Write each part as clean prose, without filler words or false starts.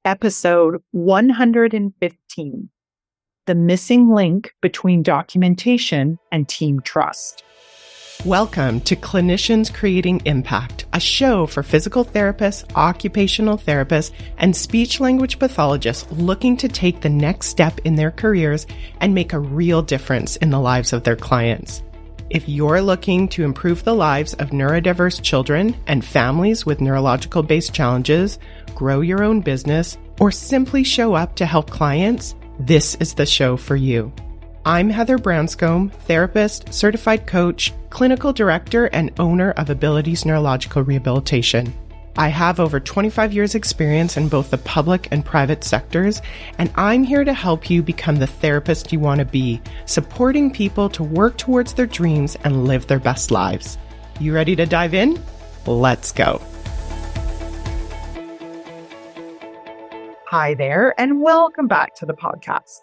Episode 115, The Missing Link Between Documentation and Team Trust. Welcome to Clinicians Creating Impact, a show for physical therapists, occupational therapists, and speech-language pathologists looking to take the next step in their careers and make a real difference in the lives of their clients. If you're looking to improve the lives of neurodiverse children and families with neurological-based challenges, grow your own business, or simply show up to help clients, this is the show for you. I'm Heather Branscombe, therapist, certified coach, clinical director, and owner of Abilities Neurological Rehabilitation. I have over 25 years experience in both the public and private sectors, and I'm here to help you become the therapist you want to be, supporting people to work towards their dreams and live their best lives. You ready to dive in? Let's go. Hi there, and welcome back to the podcast.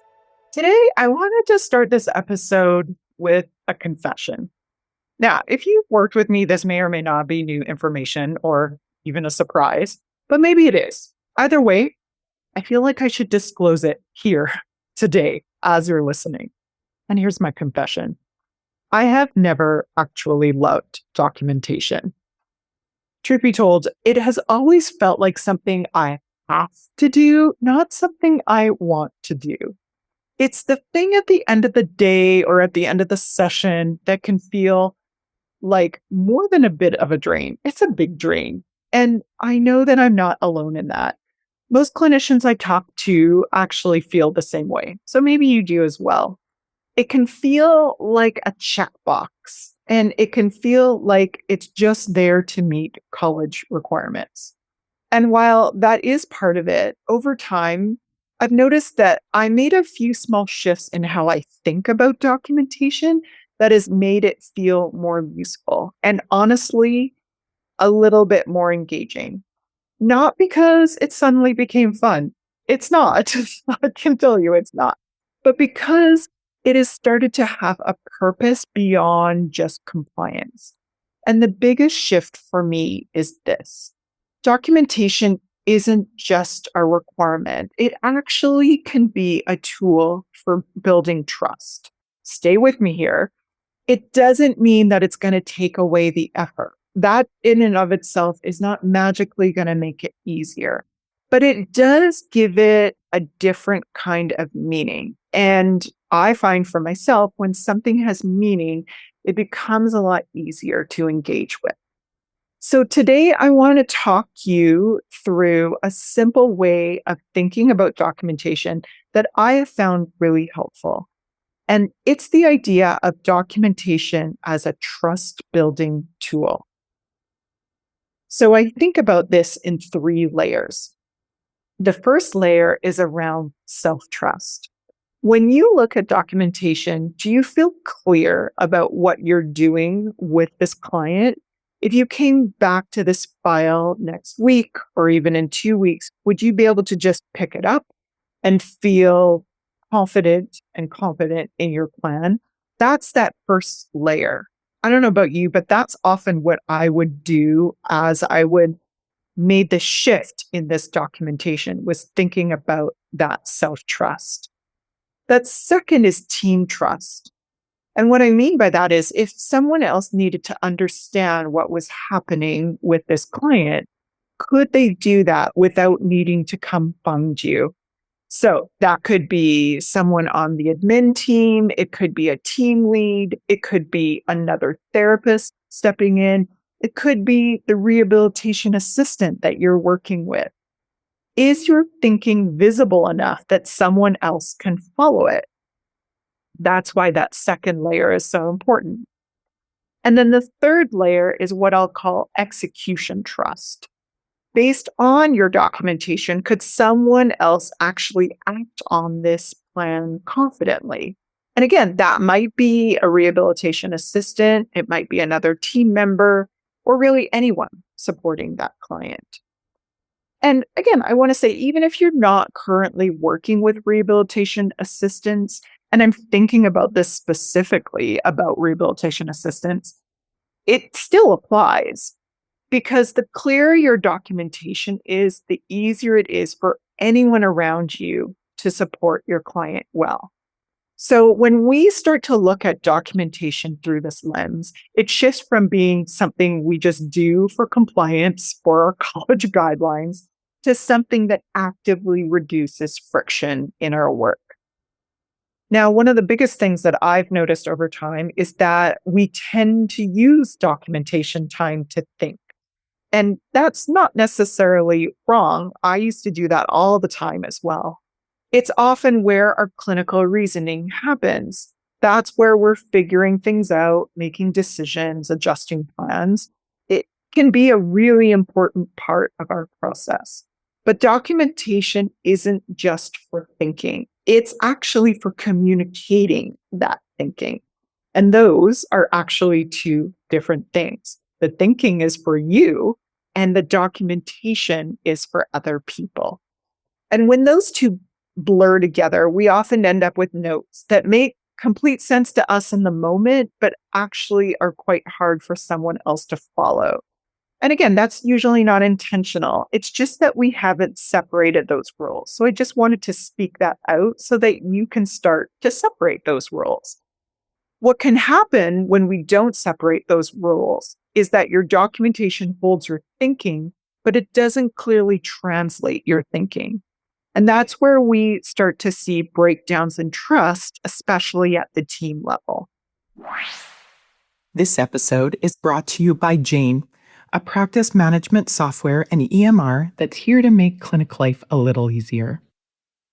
Today, I wanted to start this episode with a confession. Now, if you've worked with me, this may or may not be new information or even a surprise, but maybe it is. Either way, I feel like I should disclose it here today as you're listening. And here's my confession. I have never actually loved documentation. Truth be told, it has always felt like something I have to do, not something I want to do. It's the thing at the end of the day or at the end of the session that can feel like more than a bit of a drain. It's a big drain. And I know that I'm not alone in that. Most clinicians I talk to actually feel the same way. So maybe you do as well. It can feel like a checkbox, and it can feel like it's just there to meet college requirements. And while that is part of it, over time, I've noticed that I made a few small shifts in how I think about documentation that has made it feel more useful and honestly, a little bit more engaging. Not because it suddenly became fun. It's not. I can tell you it's not. But because it has started to have a purpose beyond just compliance. And the biggest shift for me is this. Documentation isn't just a requirement. It actually can be a tool for building trust. Stay with me here. It doesn't mean that it's going to take away the effort. That in and of itself is not magically going to make it easier, but it does give it a different kind of meaning. And I find for myself, when something has meaning, it becomes a lot easier to engage with. So today I want to talk you through a simple way of thinking about documentation that I have found really helpful. And it's the idea of documentation as a trust building tool. So I think about this in 3 layers. The first layer is around self-trust. When you look at documentation, do you feel clear about what you're doing with this client? If you came back to this file next week or even in 2 weeks, would you be able to just pick it up and feel confident and confident in your plan? That's that first layer. I don't know about you, but that's often what I would do as I would made the shift in this documentation, was thinking about that self-trust. That second is team trust. And what I mean by that is if someone else needed to understand what was happening with this client, could they do that without needing to come find you? So that could be someone on the admin team. It could be a team lead. It could be another therapist stepping in. It could be the rehabilitation assistant that you're working with. Is your thinking visible enough that someone else can follow it? That's why that second layer is so important. And then the third layer is what I'll call execution trust. Based on your documentation, could someone else actually act on this plan confidently? And again, that might be a rehabilitation assistant, it might be another team member, or really anyone supporting that client. And again, I want to say, even if you're not currently working with rehabilitation assistants, and I'm thinking about this specifically about rehabilitation assistants, it still applies. Because the clearer your documentation is, the easier it is for anyone around you to support your client well. So when we start to look at documentation through this lens, it shifts from being something we just do for compliance for our college guidelines to something that actively reduces friction in our work. Now, one of the biggest things that I've noticed over time is that we tend to use documentation time to think. And that's not necessarily wrong. I used to do that all the time as well. It's often where our clinical reasoning happens. That's where we're figuring things out, making decisions, adjusting plans. It can be a really important part of our process. But documentation isn't just for thinking, it's actually for communicating that thinking. And those are actually two different things. The thinking is for you, and the documentation is for other people. And when those two blur together, we often end up with notes that make complete sense to us in the moment, but actually are quite hard for someone else to follow. And again, that's usually not intentional. It's just that we haven't separated those roles. So I just wanted to speak that out so that you can start to separate those roles. What can happen when we don't separate those roles is that your documentation holds your thinking, but it doesn't clearly translate your thinking. And that's where we start to see breakdowns in trust, especially at the team level. This episode is brought to you by Jane, a practice management software and EMR that's here to make clinic life a little easier.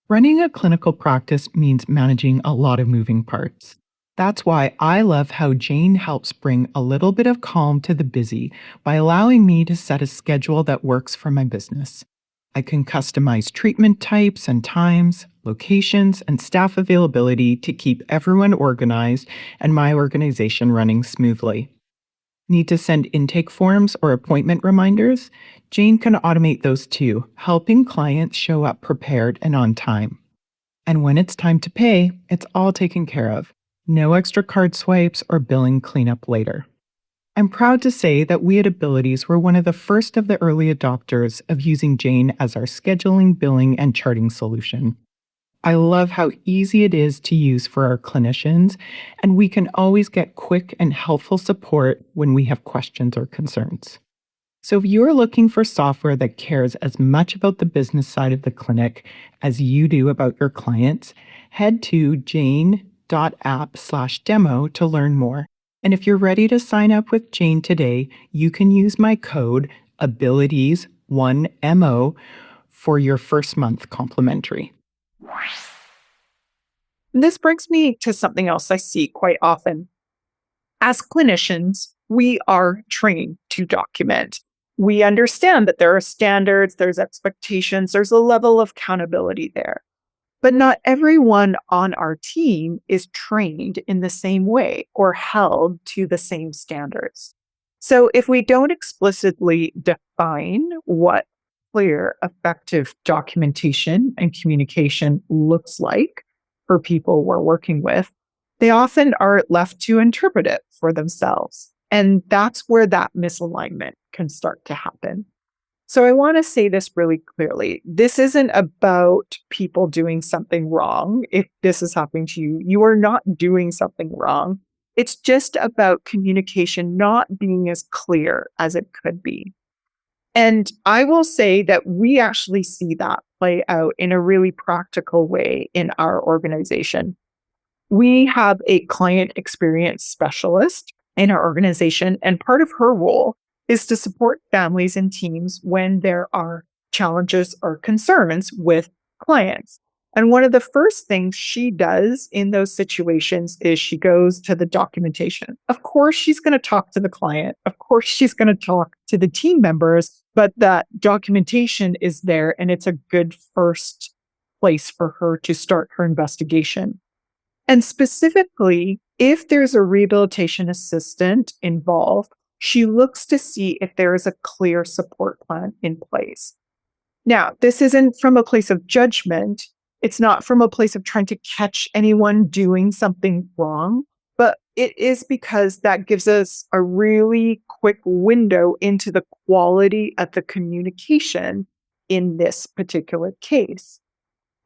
Running a clinical practice means managing a lot of moving parts. That's why I love how Jane helps bring a little bit of calm to the busy by allowing me to set a schedule that works for my business. I can customize treatment types and times, locations, and staff availability to keep everyone organized and my organization running smoothly. Need to send intake forms or appointment reminders? Jane can automate those too, helping clients show up prepared and on time. And when it's time to pay, it's all taken care of. No extra card swipes or billing cleanup later. I'm proud to say that we at Abilities were one of the first of the early adopters of using Jane as our scheduling, billing, and charting solution. I love how easy it is to use for our clinicians, and we can always get quick and helpful support when we have questions or concerns. So if you're looking for software that cares as much about the business side of the clinic as you do about your clients, head to jane.app/demo to learn more. And if you're ready to sign up with Jane today, you can use my code ABILITIES1MO for your first month complimentary. This brings me to something else I see quite often. As clinicians, we are trained to document. We understand that there are standards, there's expectations, there's a level of accountability there. But not everyone on our team is trained in the same way or held to the same standards. So if we don't explicitly define what clear, effective documentation and communication looks like for people we're working with, they often are left to interpret it for themselves. And that's where that misalignment can start to happen. So I want to say this really clearly. This isn't about people doing something wrong. If this is happening to you, you are not doing something wrong. It's just about communication not being as clear as it could be. And I will say that we actually see that play out in a really practical way in our organization. We have a client experience specialist in our organization, and part of her role is to support families and teams when there are challenges or concerns with clients. And one of the first things she does in those situations is she goes to the documentation. Of course, she's going to talk to the client. Of course, she's going to talk to the team members, but that documentation is there, and it's a good first place for her to start her investigation. And specifically, if there's a rehabilitation assistant involved, she looks to see if there is a clear support plan in place. Now, this isn't from a place of judgment. It's not from a place of trying to catch anyone doing something wrong, but it is because that gives us a really quick window into the quality of the communication in this particular case.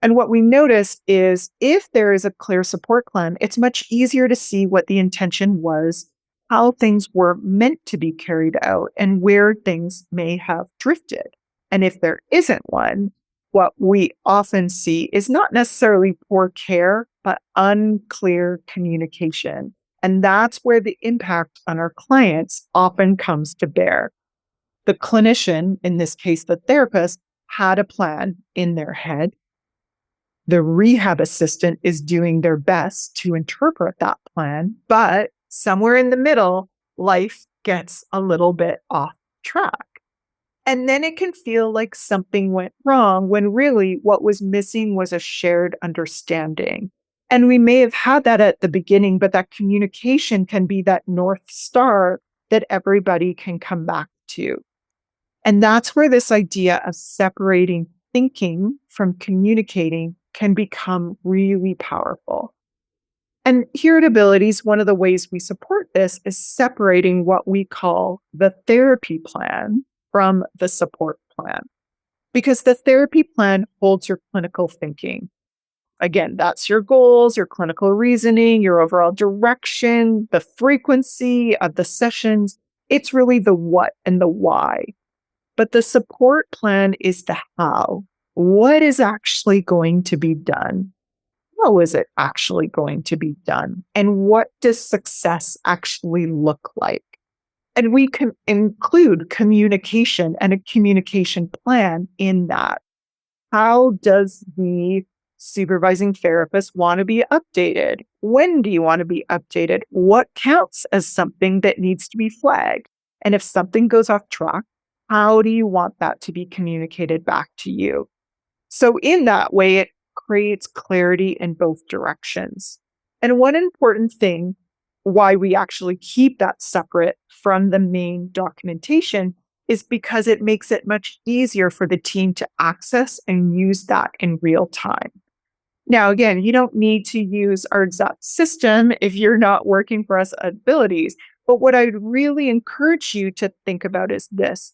And what we noticed is if there is a clear support plan, it's much easier to see what the intention was, how things were meant to be carried out, and where things may have drifted. And if there isn't one, what we often see is not necessarily poor care, but unclear communication. And that's where the impact on our clients often comes to bear. The clinician, in this case, the therapist, had a plan in their head. The rehab assistant is doing their best to interpret that plan, but somewhere in the middle, life gets a little bit off track. And then it can feel like something went wrong when really what was missing was a shared understanding. And we may have had that at the beginning, but that communication can be that North Star that everybody can come back to. And that's where this idea of separating thinking from communicating can become really powerful. And here at Abilities, one of the ways we support this is separating what we call the therapy plan from the support plan. Because the therapy plan holds your clinical thinking. Again, that's your goals, your clinical reasoning, your overall direction, the frequency of the sessions. It's really the what and the why. But the support plan is the how. What is actually going to be done? How is it actually going to be done? And what does success actually look like? And we can include communication and a communication plan in that. How does the supervising therapist want to be updated? When do you want to be updated? What counts as something that needs to be flagged? And if something goes off track, how do you want that to be communicated back to you? So in that way, it creates clarity in both directions. And one important thing why we actually keep that separate from the main documentation is because it makes it much easier for the team to access and use that in real time. Now, again, you don't need to use our exact system if you're not working for us at Abilities. But what I'd really encourage you to think about is this.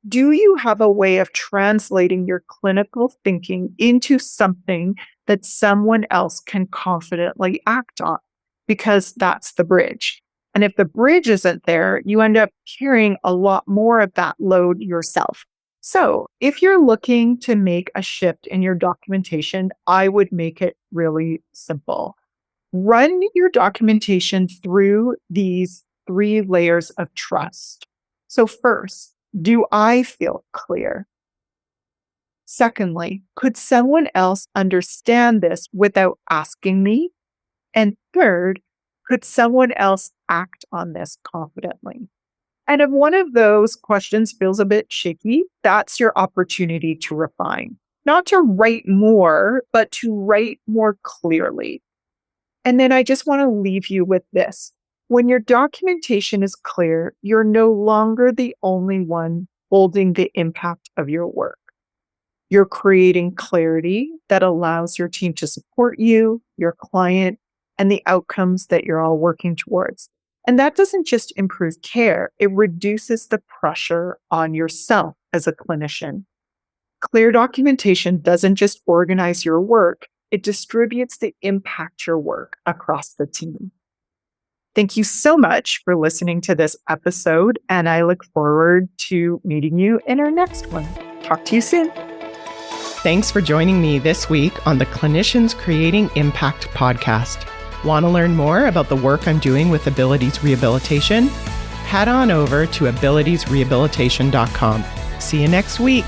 Do you have a way of translating your clinical thinking into something that someone else can confidently act on? Because that's the bridge. And if the bridge isn't there, you end up carrying a lot more of that load yourself. So if you're looking to make a shift in your documentation, I would make it really simple. Run your documentation through these 3 layers of trust. So first, do I feel clear? Secondly, could someone else understand this without asking me? And third, could someone else act on this confidently? And if one of those questions feels a bit shaky, that's your opportunity to refine. Not to write more, but to write more clearly. And then I just want to leave you with this. When your documentation is clear, you're no longer the only one holding the impact of your work. You're creating clarity that allows your team to support you, your client, and the outcomes that you're all working towards. And that doesn't just improve care, it reduces the pressure on yourself as a clinician. Clear documentation doesn't just organize your work, it distributes the impact your work across the team. Thank you so much for listening to this episode, and I look forward to meeting you in our next one. Talk to you soon. Thanks for joining me this week on the Clinicians Creating Impact podcast. Want to learn more about the work I'm doing with Abilities Rehabilitation? Head on over to abilitiesrehabilitation.com. See you next week.